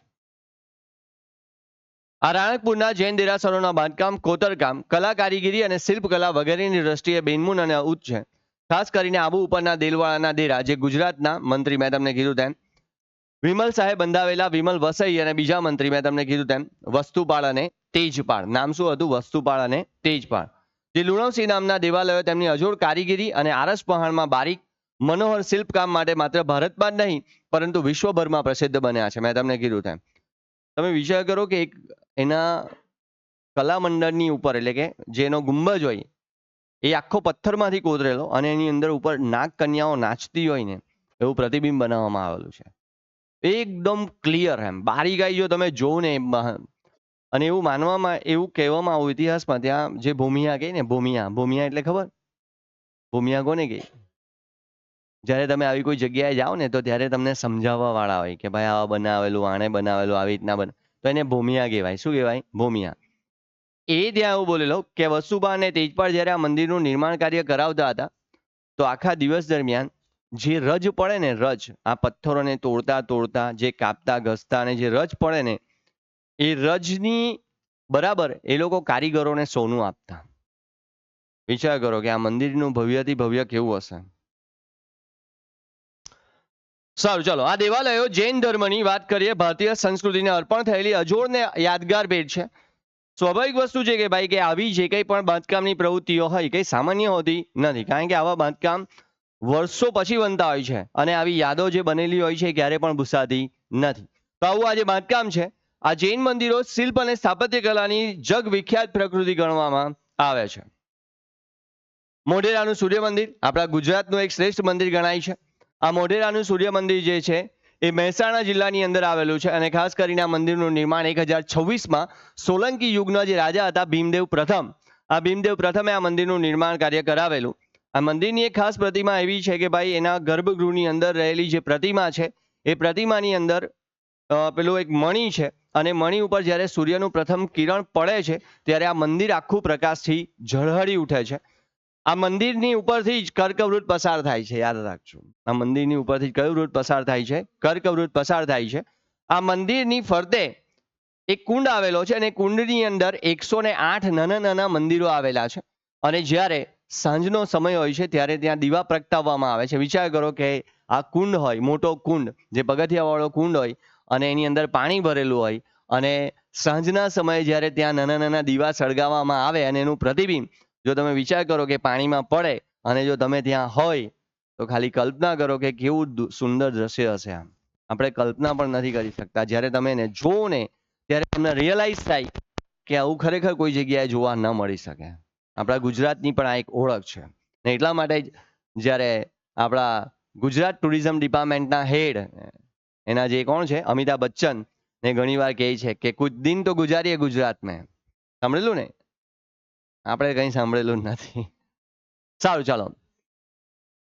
આ રાણકપુરના જૈન દેરાસરોના બાંધકામ, કોતરકામ, કલા કારીગીરી અને શિલ્પકલા વગેરેની દ્રષ્ટિએ બેનમૂન અને ઉચ્ચ છે. ખાસ કરીને આબુ ઉપરના દેલવાડાના દેરા જે ગુજરાતના મંત્રી મેં તમને કીધું તેમ વિમલ સાહેબ બંધાવેલા વિમલ વસઈ અને બીજા મંત્રી મેં તમને કીધું તેમ વસ્તુપાળ અને તેજપાળ. નામ શું હતું? વસ્તુપાળ અને તેજપાળ. જે લુણવસિંહ નામના દેવાલયો તેમની અજોડ કારીગીરી અને આરસ પહાણમાં બારીક મનોહર શિલ્પકામ માટે માત્ર ભારતમાં જ નહીં પરંતુ વિશ્વભરમાં પ્રસિદ્ધ બન્યા છે. મેં તમને કીધું તેમ. તમે વિચાર કરો કે એક એના કલામંડળની ઉપર એટલે કે જેનો ગુંબજ હોય એ આખો પથ્થરમાંથી કોતરેલો અને એની અંદર ઉપર નાગ કન્યાઓ નાચતી હોય ને એવું પ્રતિબિંબ બનાવવામાં આવેલું છે. એકદમ ક્લિયર એમ બારીકાઈ જો તમે જોવો ને અને એવું માનવામાં એવું કહેવામાં આવ્યું ઇતિહાસમાં ત્યાં જે ભૂમિયા કહે ને ભૂમિયા એટલે ખબર? ભૂમિયા કોને કહે? જ્યારે તમે આવી કોઈ જગ્યાએ જાઓ ને તો ત્યારે તમને સમજાવવા વાળા હોય કે ભાઈ આવા બનાવેલું, આણે બનાવેલું, આવી રીતના બને તો એને ભૂમિયા કહેવાય. શું કહેવાય? ભૂમિયા. એ ત્યાં એવું બોલેલો કે વસુબા અને તેજપાળ જ્યારે આ મંદિરનું નિર્માણ કાર્ય કરાવતા હતા તો આખા દિવસ દરમિયાન જે રજ પડે ને રજ, આ પથ્થરોને તોડતા જે કાપતા ઘસતા અને જે રજ પડે ને એ રજની બરાબર એ લોકો કારીગરોને સોનું આપતા. વિચાર કરો કે આ મંદિરનું ભવ્યથી ભવ્ય કેવું હશે. સારું, ચલો આ દેવાલયો જૈન ધર્મની વાત કરીએ. ભારતીય સંસ્કૃતિને અર્પણ થયેલી અજોડને યાદગાર ભેટ છે. સ્વાભાવિક વસ્તુ છે કે ભાઈ કે આવી જે કંઈ પણ બાંધકામની પ્રવૃત્તિઓ હોય કંઈ સામાન્ય હોતી નથી, કારણ કે આવા બાંધકામ વર્ષો પછી બનતા હોય છે અને આવી યાદો જે બનેલી હોય છે ક્યારે પણ ભૂસાતી નથી. તો આવું આ જે બાંધકામ છે આ જૈન મંદિરો શિલ્પ અને સ્થાપત્ય કલાની જગ વિખ્યાત પ્રકૃતિ ગણવામાં આવે છે. મોઢેરાનું સૂર્ય મંદિર આપણા ગુજરાતનું એક શ્રેષ્ઠ મંદિર ગણાય છે. આ મોઢેરાનું સૂર્ય મંદિર જે છે એ મહેસાણા જિલ્લાની અંદર આવેલું છે અને ખાસ કરીને આ મંદિરનું નિર્માણ 1026માં સોલંકી યુગના જે રાજા હતા ભીમદેવ પ્રથમ, આ ભીમદેવ પ્રથમે આ મંદિરનું નિર્માણ કાર્ય કરાવેલું. આ મંદિરની એક ખાસ પ્રતિમા એવી છે કે ભાઈ એના ગર્ભગૃહની અંદર રહેલી જે પ્રતિમા છે એ પ્રતિમાની અંદર પેલું એક મણિ છે અને મણિ ઉપર જ્યારે સૂર્યનું પ્રથમ કિરણ પડે છે ત્યારે આ મંદિર આખું પ્રકાશથી ઝળહળી ઉઠે છે. આ મંદિરની ઉપરથી જ કર્કવૃત પસાર થાય છે, યાદ રાખજો. આ મંદિરની ઉપરથી કયું વૃત પસાર થાય છે? કર્કવૃત પસાર થાય છે. આ મંદિરની ફરતે એક કુંડ આવેલો છે અને કુંડની અંદર 108 નાના નાના મંદિરો આવેલા છે અને જ્યારે સાંજનો સમય હોય છે ત્યારે ત્યાં દીવા પ્રગટાવવામાં આવે છે. વિચાર કરો કે આ કુંડ હોય, મોટો કુંડ, જે પગથિયાવાળો કુંડ હોય અને એની અંદર પાણી ભરેલું હોય અને સાંજના સમયે જ્યારે ત્યાં નાના નાના દીવા સળગાવવામાં આવે અને એનું પ્રતિબિંબ જો તમે વિચાર કરો કે પાણીમાં પડે અને જો તમે ત્યાં હોય તો ખાલી કલ્પના કરો કે કેવું સુંદર દ્રશ્ય હશે. આમ આપણે કલ્પના પણ નથી કરી શકતા. જ્યારે તમે એને જોવો ને ત્યારે તમને રિયલાઇઝ થાય કે આવું ખરેખર કોઈ જગ્યાએ જોવા ન મળી શકે. આપણા ગુજરાતની પણ આ એક ઓળખ છે ને એટલા માટે જ જ્યારે આપણા ગુજરાત ટુરિઝમ ડિપાર્ટમેન્ટના હેડ એના જે કોણ છે અમિતાભ બચ્ચન ને ઘણીવાર કહે છે કે કુછ દિન તો ગુજારીએ ગુજરાત મેં. સાંભળેલું ને? આપણે કંઈ સાંભળેલું જ નથી. સારું ચાલો.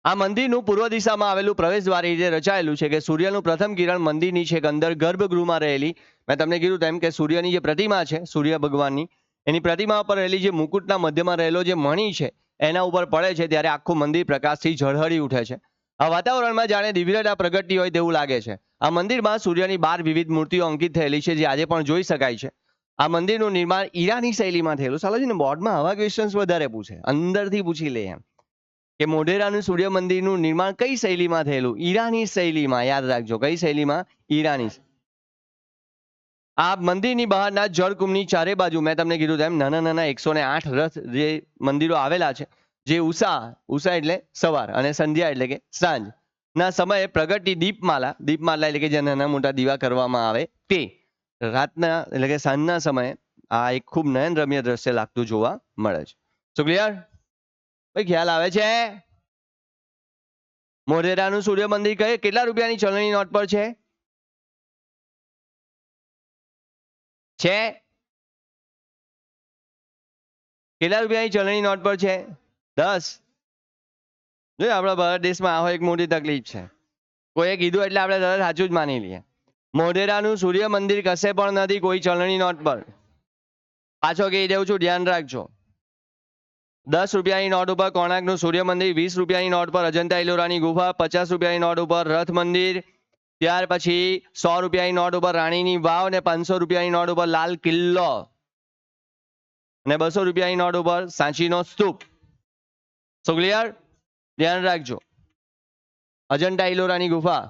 આ મંદિરનું પૂર્વ દિશામાં આવેલું પ્રવેશદ્વાર એ રીતે રચાયેલું છે કે સૂર્યનું પ્રથમ કિરણ મંદિરની છેક અંદર ગર્ભગૃહમાં રહેલી, મેં તમને કીધું તેમ કે સૂર્યની જે પ્રતિમા છે સૂર્ય ભગવાનની, એની પ્રતિમા પર રહેલી જે મુકુટના મધ્યમાં રહેલો જે મણિ છે એના ઉપર પડે છે ત્યારે આખું મંદિર પ્રકાશથી ઝળહળી ઉઠે છે. આ વાતાવરણમાં જાણે દિવ્યતા પ્રગટતી હોય તેવું લાગે છે. આ મંદિરમાં સૂર્યની 12 વિવિધ મૂર્તિઓ અંકિત થયેલી છે જે આજે પણ જોઈ શકાય છે. આ મંદિરનું નિર્માણ ઈરાની શૈલીમાં થયેલું. સાલાજીને બોર્ડમાં આવા ક્વેશ્ચન્સ વધારે પૂછે, અંદરથી પૂછી લે એમ કે મોઢેરાનું સૂર્ય મંદિરનું નિર્માણ કઈ શૈલીમાં થયેલું? ઈરાની શૈલીમાં. યાદ રાખજો, કઈ શૈલીમાં? ઈરાની. આ મંદિરની બહારના જળકુંભની ચારે બાજુ મેં તમને કીધું તેમ નાના નાના 108 રથ જે મંદિરો આવેલા છે, જે ઉષા એટલે સવાર અને સંધ્યા એટલે કે સાંજના સમયે પ્રગટતી દીપમાલા એટલે કે જે નાના મોટા દીવા કરવામાં આવે તે રાતના એટલે કે સાંજના સમયે આ એક ખૂબ નયનરમ્ય દ્રશ્ય લાગતું જોવા મળે છે. સો ક્લિયર? ભાઈ ખ્યાલ આવે છે? મોઢેરાનું સૂર્ય મંદિર કેટલા રૂપિયાની ચલણી નોટ પર છે? કેટલા રૂપિયાની ચલણી નોટ પર છે? 10. જો આપણા ભારત દેશમાં આવો એક મોટી તકલીફ છે, કોઈએ કીધું એટલે આપણે તરત સાચું જ માની લઈએ. મોઢેરાનું સૂર્ય મંદિર કશે પણ નથી કોઈ ચલણી નોટ પર. પાછો કહી દઉં છું, ધ્યાન રાખજો. 10 રૂપિયાની નોટ ઉપર કોણાર્કનું સૂર્ય મંદિર, 20 રૂપિયાની નોટ પર અજંતા ઇલોરાની ગુફા, 50 રૂપિયાની નોટ ઉપર રથ મંદિર, ત્યાર પછી 100 રૂપિયાની નોટ ઉપર રાણીની વાવ અને 500 રૂપિયાની નોટ ઉપર લાલ કિલ્લો અને 200 રૂપિયાની નોટ ઉપર સાંચીનો સ્તૂપ. સો ક્લિયર? ધ્યાન રાખજો. અજંતા ઇલોરાની ગુફા.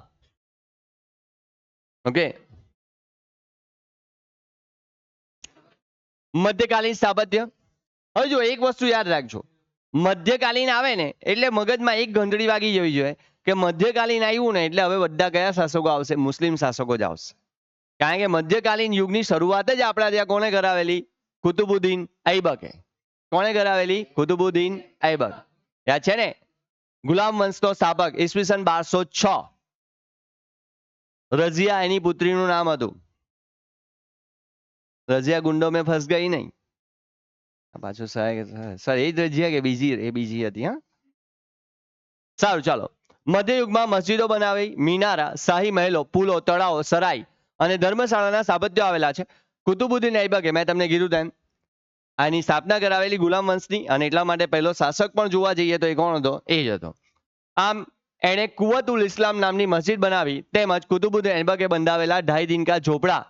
ઓકે. મધ્યકાલીન સ્થાપત્ય. હવે જો એક વસ્તુ યાદ રાખજો, મધ્યકાલીન આવે ને એટલે મગજમાં એક ઘંટડી વાગી જવી જોઈએ કે મધ્યકાલીન આવ્યું ને એટલે હવે બધા કયા શાસકો આવશે? મુસ્લિમ શાસકો જ આવશે. કારણ કે મધ્યકાલીન યુગની શરૂઆત જ આપણા ત્યાં કોને કરાવેલી? કુતુબુદ્દીન ઐબકે. કોણે કરાવેલી? કુતુબુદ્દીન ઐબક. યાદ છે ને? ગુલામ વંશનો સ્થાપક, ઈસવીસન 1206. રઝિયા એની પુત્રીનું નામ હતું. રઝિયા ગુંડો મેં ફસ ગઈ નહીં. પાછું સર એ જ રઝિયા કે બીજી? એ બીજી હતી. હા, સારું ચાલો. મધ્યયુગમાં મસ્જિદો બનાવી, મિનારા, શાહી મહેલો, પુલો, તળાવો, સરાય અને ધર્મશાળાના સ્થાપત્યો આવેલા છે. કુતુબુદ્દીન ઐબકે મેં તમને કીધું તેમ આની સ્થાપના કરાવેલી ગુલામ વંશની, અને એટલા માટે પહેલો શાસક પણ જોવા જઈએ તો એ કોણ હતો? એ જ હતો. આમ એણે કુવતુલ ઇસ્લામ નામની મસ્જિદ બનાવી, તેમજ કુતુબુદ્દીન ઐબકે બંધાવેલા ઢાઈ દિનકા ઝોપડા.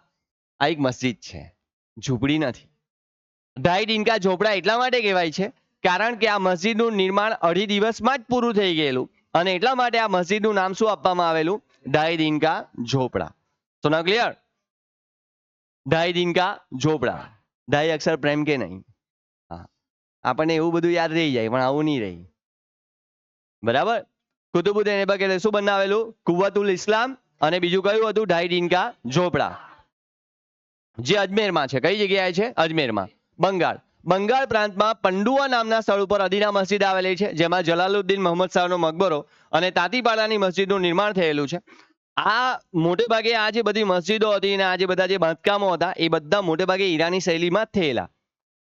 આ એક મસ્જિદ છે, ઝૂંપડી નથી. ઢાઈ દિનકા ઝોપડા એટલા માટે કહેવાય છે કારણ કે આ મસ્જિદનું નિર્માણ 2.5 દિવસમાં જ પૂરું થઈ ગયેલું, અને એટલા માટે આ મસ્જિદનું નામ શું આપવામાં આવેલું? ઢાઈ દિનકા ઝોપડા. તો ના ક્લિયર? ઢાઈ દિનકા ઝોપડા. ઢાઈ અક્ષર પ્રેમ કે નહીં? હા, આપણને એવું બધું યાદ રહી જાય પણ આવું નહીં રહી. બરાબર? કુતુબુદ્દીન ઐબકે શું બનાવેલું? કુવતુલ ઇસ્લામ, અને બીજું કયું હતું? ઢાઈ દિનકા ઝોપડા, જે અજમેરમાં છે. કઈ જગ્યાએ છે? અજમેરમાં, બંગાળ. બંગાળ પ્રાંતમાં પંડુઆ નામના સ્થળ ઉપર અદીના મસ્જિદ આવેલી છે, જેમાં જલાલુદ્દીન મોહમ્મદ શાહનો મકબરો અને તાતીપાડાની મસ્જિદનું નિર્માણ થયેલું છે. આ મોટે ભાગે આ જે બધી મસ્જિદો હતી અને આ જે બધા જે બાંધકામો હતા એ બધા મોટે ભાગે ઈરાની શૈલીમાં જ થયેલા.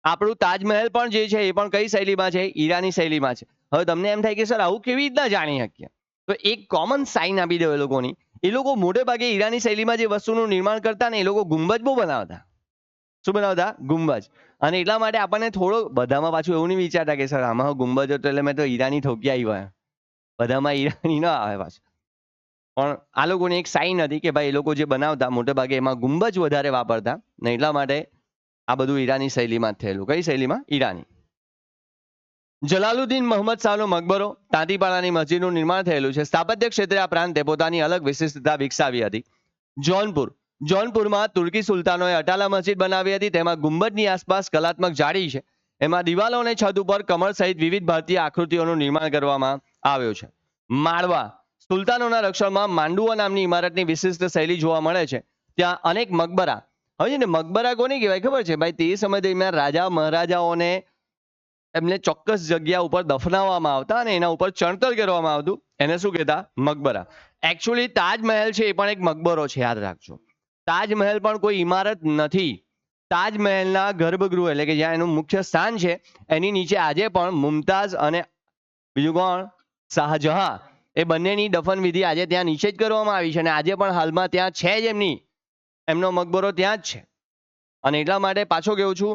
આપણું તાજમહેલ પણ જે છે એ પણ કઈ શૈલીમાં છે? ઈરાની શૈલીમાં છે. હવે તમને એમ થાય કે સર આવું કેવી રીતના જાણી શકીએ? તો એક કોમન સાઇન આપી દો એ લોકોની. એ લોકો મોટે ભાગે ઈરાની શૈલીમાં જે વસ્તુનું નિર્માણ કરતા ને એ લોકો ગુંબજ બહુ બનાવતા. શું બનાવતા? ગુંબજ. અને એટલા માટે આપણને થોડો, બધામાં પાછું એવું નહીં વિચારતા કે સર આમાં ગુંબજ હતો એટલે મેં તો ઈરાની ઠોકી આવ્યા. બધામાં ઈરાની ના આવે પાછું. પણ આ લોકોની એક સાઇન હતી કે ભાઈ એ લોકો જે બનાવતા મોટે ભાગે એમાં ગુંબજ વધારે વાપરતા, ને એટલા માટે આ બધું ઈરાની શૈલીમાં જ થયેલું. કઈ શૈલીમાં? ઈરાની. જલાલુદ્દીન મોહમ્મદ શાહનો મકબરો, તાતીપાડાની મસ્જિદનું નિર્માણ થયેલું છે. સ્થાપત્ય ક્ષેત્રે આ પ્રાંતે પોતાની અલગ વિશિષ્ટતા વિકસાવી હતી. જોનપુરમાં તુર્કી સુલતાનોએ અટાલા મસ્જિદ બનાવી હતી. તેમાં ગુંબજની આસપાસ કલાત્મક જાળી છે. એમાં દિવાલો અને છત ઉપર કમળ સહિત વિવિધ ભારતીય આકૃતિઓનું નિર્માણ કરવામાં આવ્યું છે. માળવા સુલતાનોના રક્ષણમાં માંડુઆ નામની ઇમારતની વિશિષ્ટ શૈલી જોવા મળે છે. ત્યાં અનેક મકબરા. હવે ને મકબરા કોને કહેવાય ખબર છે ભાઈ? તે સમય દરમિયાન રાજા મહારાજાઓને એમને ચોક્કસ જગ્યા ઉપર દફનાવવામાં આવતા અને એના ઉપર ચણતર કરવામાં આવતું, એને શું કહેતા? મકબરા. એકચ્યુઅલી તાજમહેલ છે એ પણ એક મકબરો છે, યાદ રાખજો. તાજમહેલ પણ કોઈ ઇમારત નથી. તાજમહેલના ગર્ભગૃહ એટલે કે જ્યાં એનું મુખ્ય સ્થાન છે એની નીચે આજે પણ મુમતાઝ અને બીજું કોણ? શાહજહાં, એ બંનેની દફન વિધિ આજે ત્યાં નીચે જ કરવામાં આવી છે અને આજે પણ હાલમાં ત્યાં છે જ એમનો મકબરો ત્યાં જ છે. અને એટલા માટે પાછો કહું છું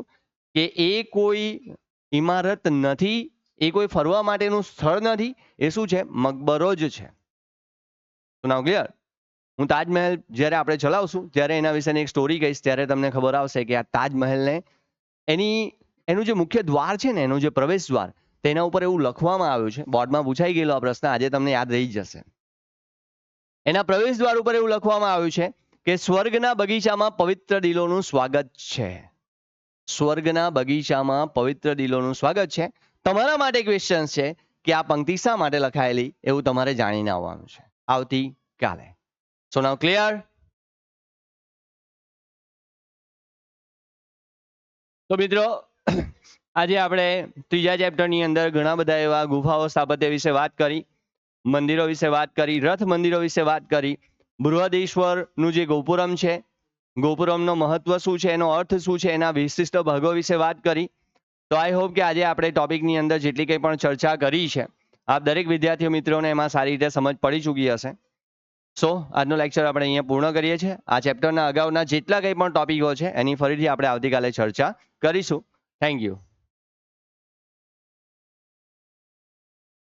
કે એ કોઈ ઇમારત નથી, એ કોઈ ફરવા માટેનું સ્થળ નથી, એ શું છે? મકબરો જ છે. તો નાવ ક્લિયર? હું તાજમહેલ જ્યારે આપણે ચલાવશું ત્યારે એના વિશેની એક સ્ટોરી કહીશ, ત્યારે તમને ખબર આવશે કે આ તાજમહેલને એનું જે મુખ્ય દ્વાર છે ને, એનું જે પ્રવેશ દ્વાર, તેના ઉપર એવું લખવામાં આવ્યું છે, બોર્ડમાં પૂછાઈ ગયેલો આ પ્રશ્ન, આજે તમને યાદ રહી જશે. એના પ્રવેશ દ્વાર ઉપર એવું લખવામાં આવ્યું છે કે સ્વર્ગના બગીચામાં પવિત્ર દિલોનું સ્વાગત છે. સ્વર્ગના બગીચામાં પવિત્ર દિલોનું સ્વાગત છે. તમારા માટે ક્વેશ્ચન છે કે આ પંક્તિ શા માટે લખાયેલી, એવું તમારે જાણીને આવવાનું છે આવતીકાલે. સો નાઉ ક્લિયર? તો મિત્રો, આજે આપણે ત્રીજા ચેપ્ટરની અંદર ઘણા બધા એવા ગુફાઓ સ્થાપત્ય વિશે વાત કરી, મંદિરો વિશે વાત કરી, રથ મંદિરો વિશે વાત કરી, બૃહદેશ્વરનું જે ગોપુરમ છે, ગોપુરમનો મહત્વ શું છે, એનો અર્થ શું છે, એના વિશિષ્ટ ભાગો વિશે વાત કરી. તો આઈ હોપ કે આજે આપણે ટોપિકની અંદર જેટલી કંઈ પણ ચર્ચા કરી છે, આપ દરેક વિદ્યાર્થીઓ મિત્રોને એમાં સારી રીતે સમજ પડી ચૂકી હશે. સો આજનો લેક્ચર આપણે અહીંયા પૂર્ણ કરીએ છીએ. આ ચેપ્ટરના અગાઉના જેટલા કંઈ પણ ટોપિકો છે એની ફરીથી આપણે આવતીકાલે ચર્ચા કરીશું. Thank you.